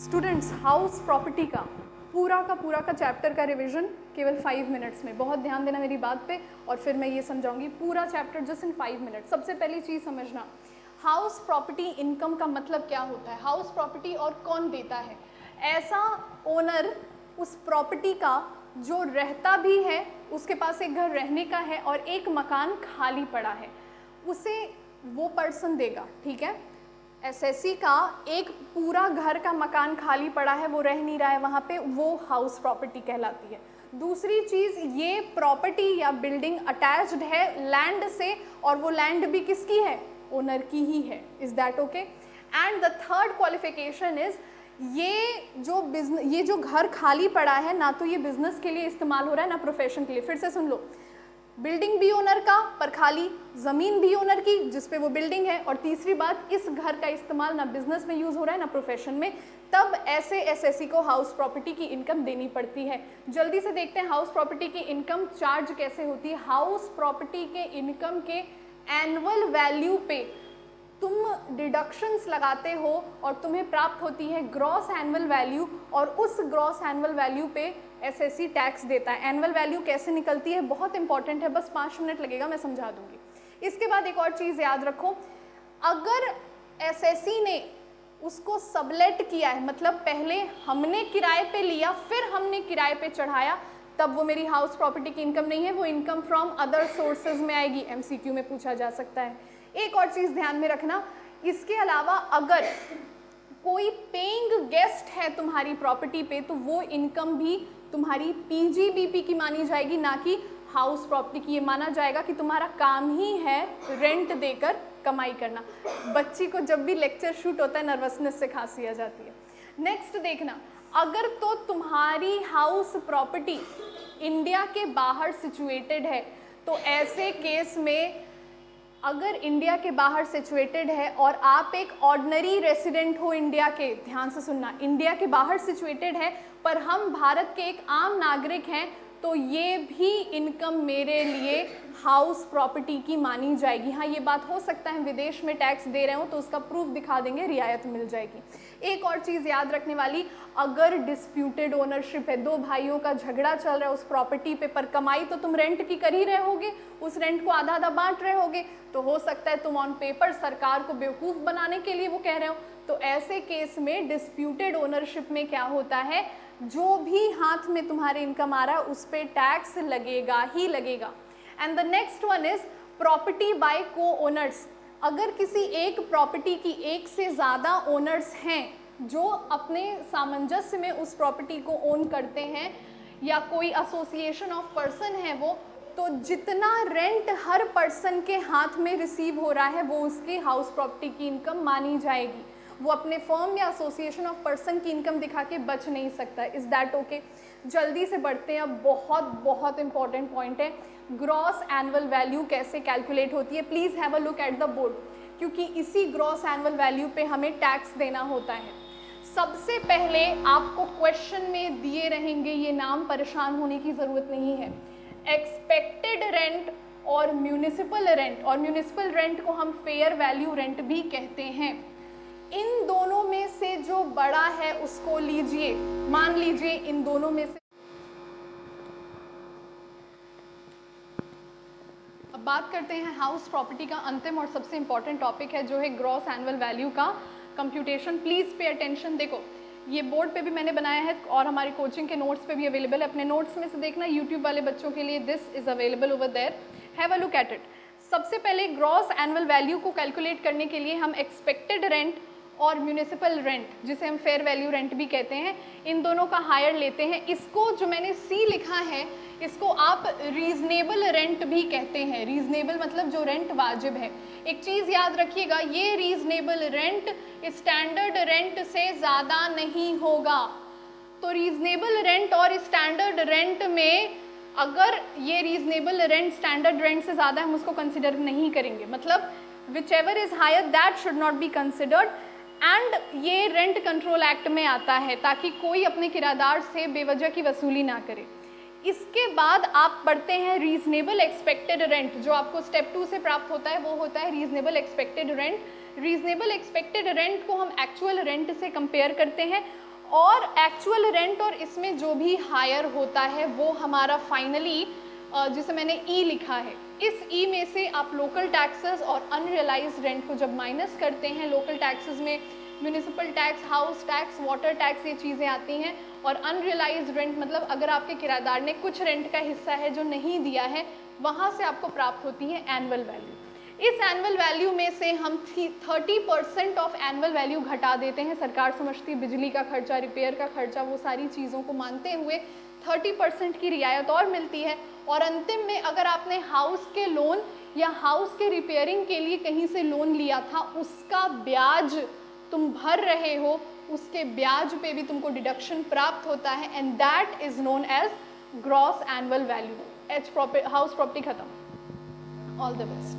Students, house property का पूरा का चैप्टर का रिवीजन केवल 5 मिनट्स में। बहुत ध्यान देना मेरी बात पे, और फिर मैं ये समझाऊंगी पूरा चैप्टर जस्ट इन 5 मिनट। सबसे पहली चीज़ समझना, हाउस प्रॉपर्टी इनकम का मतलब क्या होता है, हाउस प्रॉपर्टी और कौन देता है। ऐसा ओनर उस प्रॉपर्टी का जो रहता भी है, उसके पास एक घर रहने का है और एक मकान खाली पड़ा है, उसे वो पर्सन देगा। ठीक है, एसएससी का एक पूरा घर का मकान खाली पड़ा है, वो रह नहीं रहा है वहाँ पे, वो हाउस प्रॉपर्टी कहलाती है। दूसरी चीज़, ये प्रॉपर्टी या बिल्डिंग अटैच्ड है लैंड से, और वो लैंड भी किसकी है, ओनर की ही है। Is that okay. And the third qualification is, ये जो घर खाली पड़ा है, ना तो ये बिजनेस के लिए इस्तेमाल हो रहा है ना प्रोफेशन के लिए। फिर से सुन लो, बिल्डिंग भी ओनर का पर खाली, ज़मीन भी ओनर की जिस पे वो बिल्डिंग है, और तीसरी बात, इस घर का इस्तेमाल ना बिजनेस में यूज़ हो रहा है ना प्रोफेशन में, तब ऐसे एसएससी को हाउस प्रॉपर्टी की इनकम देनी पड़ती है। जल्दी से देखते हैं हाउस प्रॉपर्टी की इनकम चार्ज कैसे होती है। हाउस प्रॉपर्टी के इनकम के एनुअल वैल्यू पे तुम डिडक्शंस लगाते हो और तुम्हें प्राप्त होती है ग्रॉस एनुअल वैल्यू, और उस ग्रॉस एनुअल वैल्यू पे एसएससी टैक्स देता है। एनुअल वैल्यू कैसे निकलती है, बहुत इंपॉर्टेंट है, बस 5 मिनट लगेगा, मैं समझा दूंगी। इसके बाद एक और चीज़ याद रखो, अगर एसएससी ने उसको सबलेट किया है, मतलब पहले हमने किराए पे लिया फिर हमने किराए पे चढ़ाया, तब वो मेरी हाउस प्रॉपर्टी की इनकम नहीं है, वो इनकम फ्रॉम अदर सोर्सेज में आएगी। एमसीक्यू में पूछा जा सकता है। एक और चीज़ ध्यान में रखना, इसके अलावा अगर कोई पेइंग गेस्ट है तुम्हारी प्रॉपर्टी पे, तो वो इनकम भी तुम्हारी पीजीबीपी की मानी जाएगी, ना कि हाउस प्रॉपर्टी की। ये माना जाएगा कि तुम्हारा काम ही है रेंट देकर कमाई करना। बच्ची को जब भी लेक्चर शूट होता है नर्वसनेस से खांसी आ जाती है। नेक्स्ट देखना, अगर तो तुम्हारी हाउस प्रॉपर्टी इंडिया के बाहर सिचुएटेड है, तो ऐसे केस में अगर इंडिया के बाहर सिचुएटेड है और आप एक ऑर्डिनरी रेसिडेंट हो इंडिया के, ध्यान से सुनना, इंडिया के बाहर सिचुएटेड है पर हम भारत के एक आम नागरिक हैं, तो ये भी इनकम मेरे लिए हाउस प्रॉपर्टी की मानी जाएगी। हाँ, ये बात हो सकता है विदेश में टैक्स दे रहे हो तो उसका प्रूफ दिखा देंगे, रियायत मिल जाएगी। एक और चीज़ याद रखने वाली, अगर डिस्प्यूटेड ओनरशिप है, दो भाइयों का झगड़ा चल रहा है उस प्रॉपर्टी पे, पर कमाई तो तुम रेंट की कर ही रहे होगे, उस रेंट को आधा आधा बांट रहे होगे, तो हो सकता है तुम ऑन पेपर सरकार को बेवकूफ़ बनाने के लिए वो कह रहे हो। तो ऐसे केस में डिस्प्यूटेड ओनरशिप में क्या होता है, जो भी हाथ में तुम्हारे इनकम आ रहा है उस पर टैक्स लगेगा ही लगेगा। And the next one is property bye को ओनर्स। अगर किसी एक प्रॉपर्टी की एक से ज़्यादा ओनर्स हैं जो अपने सामंजस्य में उस प्रॉपर्टी को ओन करते हैं, या कोई एसोसिएशन ऑफ पर्सन है वो, तो जितना रेंट हर पर्सन के हाथ में रिसीव हो रहा है वो उसकी हाउस प्रॉपर्टी की इनकम मानी जाएगी। वो अपने फर्म या एसोसिएशन ऑफ पर्सन की इनकम दिखा के बच नहीं सकता। Is that okay? जल्दी से बढ़ते हैं, अब बहुत इंपॉर्टेंट पॉइंट है, ग्रॉस एनुअल वैल्यू कैसे कैलकुलेट होती है। Please have a look at the board, क्योंकि इसी ग्रॉस एनुअल वैल्यू पे हमें टैक्स देना होता है। सबसे पहले आपको क्वेश्चन में दिए रहेंगे ये नाम, परेशान होने की ज़रूरत नहीं है। एक्सपेक्टेड रेंट और म्यूनिसिपल रेंट, और म्यूनिसिपल रेंट को हम फेयर वैल्यू रेंट भी कहते हैं। इन दोनों में से जो बड़ा है उसको लीजिए, मान लीजिए इन दोनों में से। अब बात करते हैं हाउस प्रॉपर्टी का अंतिम और सबसे इंपॉर्टेंट टॉपिक है, जो है ग्रॉस एनुअल वैल्यू का कंप्यूटेशन। Please pay attention. देखो, ये बोर्ड पे भी मैंने बनाया है और हमारे कोचिंग के नोट्स पे भी अवेलेबल है। अपने नोट्स में से देखना, यूट्यूब वाले बच्चों के लिए this is available over there, have a look at it. सबसे पहले ग्रॉस एनुअल वैल्यू को कैलकुलेट करने के लिए हम एक्सपेक्टेड रेंट और म्यूनिसिपल रेंट, जिसे हम फेयर वैल्यू रेंट भी कहते हैं, इन दोनों का हायर लेते हैं। इसको जो मैंने सी लिखा है, इसको आप रीजनेबल रेंट भी कहते हैं। रीजनेबल मतलब जो रेंट वाजिब है। एक चीज़ याद रखिएगा, ये रीजनेबल रेंट स्टैंडर्ड रेंट से ज़्यादा नहीं होगा। तो रीजनेबल रेंट और स्टैंडर्ड रेंट में अगर ये रीजनेबल रेंट स्टैंडर्ड रेंट से ज़्यादा, हम उसको कंसिडर नहीं करेंगे। मतलब whichever is higher that should not be considered. And ये रेंट कंट्रोल एक्ट में आता है ताकि कोई अपने किराएदार से बेवजह की वसूली ना करे। इसके बाद आप पढ़ते हैं रीजनेबल एक्सपेक्टेड रेंट, जो आपको स्टेप 2 से प्राप्त होता है, वो होता है reasonable expected rent. Reasonable expected rent को हम एक्चुअल रेंट से कंपेयर करते हैं और एक्चुअल रेंट और इसमें जो भी हायर होता है वो हमारा फाइनली जिसे मैंने ई लिखा है, इस ई में से आप लोकल टैक्सेस और अनरियलाइज्ड रेंट को जब माइनस करते हैं, लोकल टैक्सेस में municipal tax, house tax, water tax, ये चीज़ें आती हैं, और अनरियलाइज्ड रेंट मतलब अगर आपके किराएदार ने कुछ रेंट का हिस्सा है जो नहीं दिया है, वहाँ से आपको प्राप्त होती है एनुअल वैल्यू। इस एनुअल वैल्यू में से हम 30% ऑफ एनुअल वैल्यू घटा देते हैं। सरकार समझती है बिजली का खर्चा, रिपेयर का खर्चा, वो सारी चीज़ों को मानते हुए 30% की रियायत और मिलती है। और अंतिम में अगर आपने हाउस के लोन या हाउस के रिपेयरिंग के लिए कहीं से लोन लिया था, उसका ब्याज तुम भर रहे हो, उसके ब्याज पे भी तुमको डिडक्शन प्राप्त होता है, and that is known as gross annual value. House property खत्म। All the best.